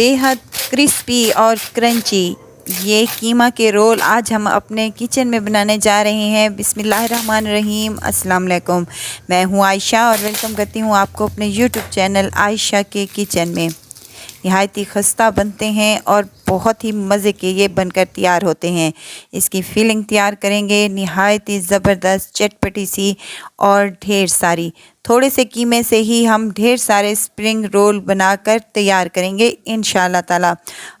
बेहद क्रिस्पी और क्रंची ये कीमा के रोल आज हम अपने किचन में बनाने जा रहे हैं। बिस्मिल्लाहिर्रहमानिर्रहीम। अस्सलाम वालेकुम। मैं हूं आयशा और वेलकम करती हूं आपको अपने यूट्यूब चैनल आयशा के किचन में। नहायत ही खस्ता बनते हैं और बहुत ही मज़े के ये बनकर तैयार होते हैं। इसकी फीलिंग तैयार करेंगे नहायत ही ज़बरदस्त चटपटी सी और ढेर सारी। थोड़े से कीमे से ही हम ढेर सारे स्प्रिंग रोल बनाकर तैयार करेंगे इंशाअल्लाह ताला।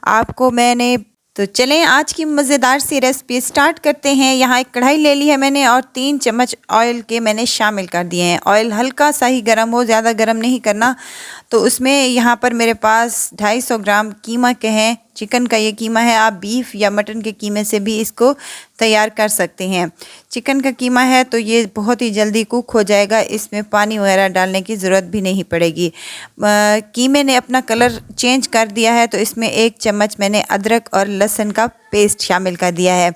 आपको मैंने तो चलें आज की मज़ेदार सी रेसिपी स्टार्ट करते हैं। यहाँ एक कढ़ाई ले ली है मैंने और 3 चम्मच ऑयल के मैंने शामिल कर दिए हैं। ऑयल हल्का सा ही गर्म हो, ज़्यादा गर्म नहीं करना। तो उसमें यहाँ पर मेरे पास 250 ग्राम कीमा के हैं। चिकन का ये कीमा है, आप बीफ या मटन के कीमे से भी इसको तैयार कर सकते हैं। चिकन का कीमा है तो ये बहुत ही जल्दी कुक हो जाएगा, इसमें पानी वगैरह डालने की ज़रूरत भी नहीं पड़ेगी। कीमे ने अपना कलर चेंज कर दिया है तो इसमें 1 चम्मच मैंने अदरक और लहसुन का पेस्ट शामिल कर दिया है।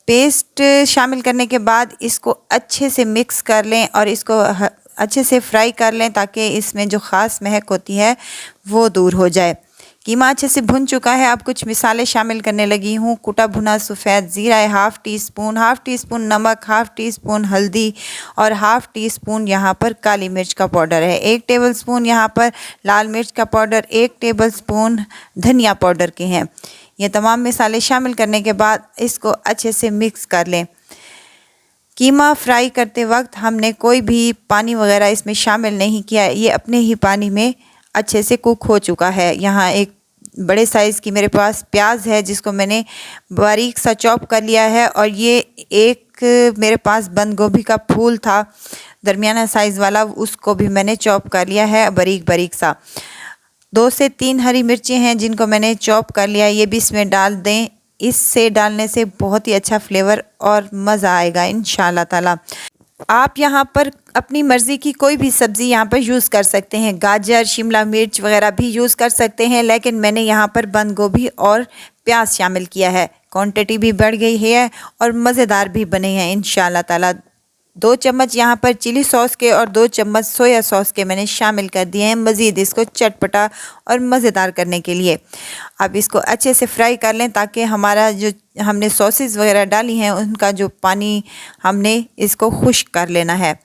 पेस्ट शामिल करने के बाद इसको अच्छे से मिक्स कर लें और इसको अच्छे से फ्राई कर लें ताकि इसमें जो ख़ास महक होती है वो दूर हो जाए। कीमा अच्छे से भुन चुका है। अब कुछ मिसाले शामिल करने लगी हूँ। कुटा भुना सफ़ेद ज़ीरा है हाफ़ टी स्पून नमक, हाफ़ टी स्पून हल्दी और हाफ़ टी स्पून यहाँ पर काली मिर्च का पाउडर है। 1 टेबलस्पून यहाँ पर लाल मिर्च का पाउडर, 1 टेबलस्पून धनिया पाउडर के हैं। ये तमाम मिसाले शामिल करने के बाद इसको अच्छे से मिक्स कर लें। कीमा फ्राई करते वक्त हमने कोई भी पानी वगैरह इसमें शामिल नहीं किया, ये अपने ही पानी में अच्छे से कुक हो चुका है। यहाँ एक बड़े साइज़ की मेरे पास प्याज है जिसको मैंने बारीक सा चॉप कर लिया है और ये एक मेरे पास बंद गोभी का फूल था दरमियाना साइज़ वाला, उसको भी मैंने चॉप कर लिया है बारीक बारीक सा। 2 से 3 हरी मिर्चें हैं जिनको मैंने चॉप कर लिया है, ये भी इसमें डाल दें। इससे डालने से बहुत ही अच्छा फ्लेवर और मज़ा आएगा इंशाअल्लाह ताला। आप यहाँ पर अपनी मर्ज़ी की कोई भी सब्ज़ी यहाँ पर यूज़ कर सकते हैं, गाजर, शिमला मिर्च वगैरह भी यूज़ कर सकते हैं, लेकिन मैंने यहाँ पर बंद गोभी और प्याज शामिल किया है। क्वांटिटी भी बढ़ गई है और मज़ेदार भी बने हैं इंशाअल्लाह ताला। 2 चम्मच यहाँ पर चिली सॉस के और 2 चम्मच सोया सॉस के मैंने शामिल कर दिए हैं मज़ीद इसको चटपटा और मज़ेदार करने के लिए। अब इसको अच्छे से फ्राई कर लें ताकि हमारा जो हमने सॉसेस वगैरह डाली हैं उनका जो पानी हमने इसको खुश्क कर लेना है।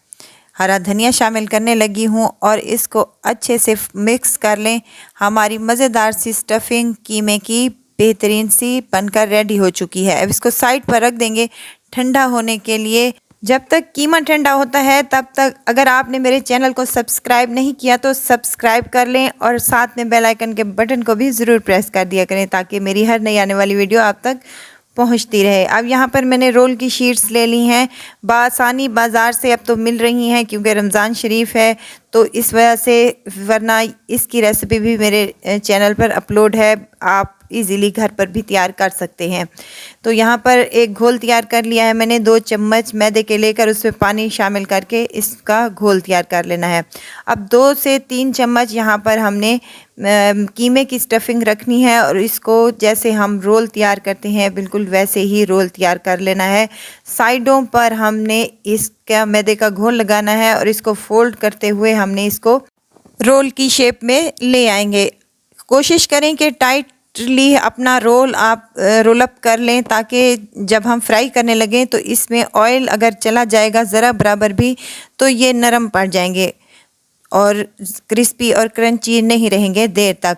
हरा धनिया शामिल करने लगी हूँ और इसको अच्छे से मिक्स कर लें। हमारी मज़ेदार सी स्टफिंग कीमे की बेहतरीन सी बनकर रेडी हो चुकी है। अब इसको साइड पर रख देंगे ठंडा होने के लिए। जब तक कीमा ठंडा होता है तब तक अगर आपने मेरे चैनल को सब्सक्राइब नहीं किया तो सब्सक्राइब कर लें और साथ में बेल आइकन के बटन को भी ज़रूर प्रेस कर दिया करें ताकि मेरी हर नई आने वाली वीडियो आप तक पहुंचती रहे। अब यहाँ पर मैंने रोल की शीट्स ले ली हैं, बासानी बाज़ार से अब तो मिल रही हैं क्योंकि रमज़ान शरीफ है तो इस वजह से, वरना इसकी रेसिपी भी मेरे चैनल पर अपलोड है, आप इजीली घर पर भी तैयार कर सकते हैं। तो यहाँ पर एक घोल तैयार कर लिया है मैंने, 2 चम्मच मैदे के लेकर उसमें पानी शामिल करके इसका घोल तैयार कर लेना है। अब 2 से 3 चम्मच यहाँ पर हमने कीमे की स्टफिंग रखनी है और इसको जैसे हम रोल तैयार करते हैं बिल्कुल वैसे ही रोल तैयार कर लेना है। साइडों पर हमने इसका मैदे का घोल लगाना है और इसको फोल्ड करते हुए हमने इसको रोल की शेप में ले आएंगे। कोशिश करें कि टाइटली अपना रोल आप रोल अप कर लें ताकि जब हम फ्राई करने लगें तो इसमें ऑयल अगर चला जाएगा ज़रा बराबर भी तो ये नरम पड़ जाएंगे और क्रिस्पी और क्रंची नहीं रहेंगे देर तक।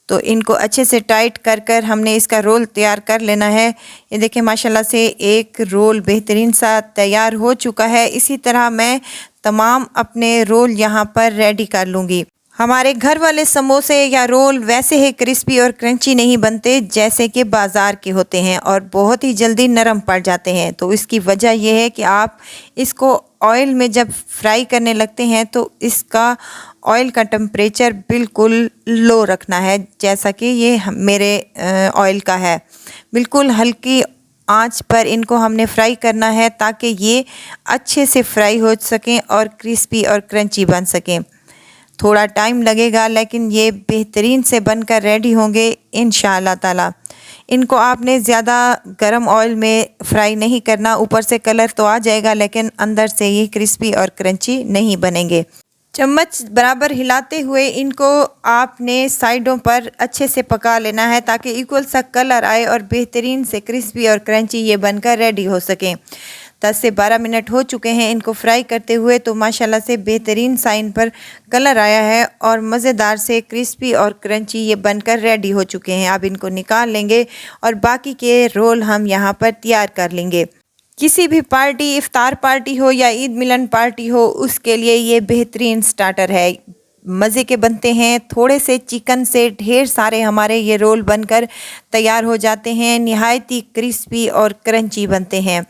तो इनको अच्छे से टाइट कर कर हमने इसका रोल तैयार कर लेना है। ये देखें माशाल्लाह से एक रोल बेहतरीन सा तैयार हो चुका है। इसी तरह मैं तमाम अपने रोल यहाँ पर रेडी कर लूँगी। हमारे घर वाले समोसे या रोल वैसे ही क्रिस्पी और क्रंची नहीं बनते जैसे कि बाज़ार के होते हैं और बहुत ही जल्दी नरम पड़ जाते हैं। तो इसकी वजह यह है कि आप इसको ऑयल में जब फ्राई करने लगते हैं तो इसका ऑयल का टेम्परेचर बिल्कुल लो रखना है, जैसा कि ये मेरे ऑयल का है। बिल्कुल हल्की आंच पर इनको हमने फ्राई करना है ताकि ये अच्छे से फ्राई हो सकें और क्रिस्पी और क्रंची बन सकें। थोड़ा टाइम लगेगा लेकिन ये बेहतरीन से बनकर रेडी होंगे इंशाअल्लाह ताला। इनको आपने ज़्यादा गरम ऑयल में फ्राई नहीं करना, ऊपर से कलर तो आ जाएगा लेकिन अंदर से ये क्रिस्पी और क्रंची नहीं बनेंगे। चम्मच बराबर हिलाते हुए इनको आपने साइडों पर अच्छे से पका लेना है ताकि इक्वल सा कलर आए और बेहतरीन से क्रिस्पी और क्रंची ये बनकर रेडी हो सकें। 10 से 12 मिनट हो चुके हैं इनको फ्राई करते हुए, तो माशाल्लाह से बेहतरीन सा इन पर कलर आया है और मज़ेदार से क्रिस्पी और क्रंची ये बनकर रेडी हो चुके हैं। अब इनको निकाल लेंगे और बाकी के रोल हम यहाँ पर तैयार कर लेंगे। किसी भी पार्टी, इफ्तार पार्टी हो या ईद मिलन पार्टी हो, उसके लिए ये बेहतरीन स्टार्टर है। मज़े के बनते हैं, थोड़े से चिकन से ढेर सारे हमारे ये रोल बनकर तैयार हो जाते हैं, निहायत ही क्रिस्पी और क्रंची बनते हैं।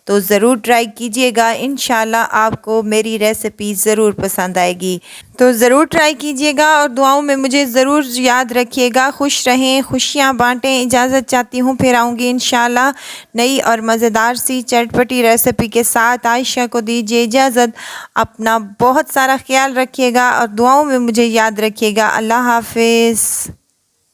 तो ज़रूर ट्राई कीजिएगा, इंशाल्लाह आपको मेरी रेसिपी ज़रूर पसंद आएगी। तो ज़रूर ट्राई कीजिएगा और दुआओं में मुझे ज़रूर याद रखिएगा। खुश रहें, खुशियाँ बांटें। इजाज़त चाहती हूँ, फिर आऊँगी इंशाल्लाह नई और मज़ेदार सी चटपटी रेसिपी के साथ। आयशा को दीजिए इजाज़त। अपना बहुत सारा ख्याल रखिएगा और दुआओं में मुझे याद रखिएगा। अल्लाह हाफिज़।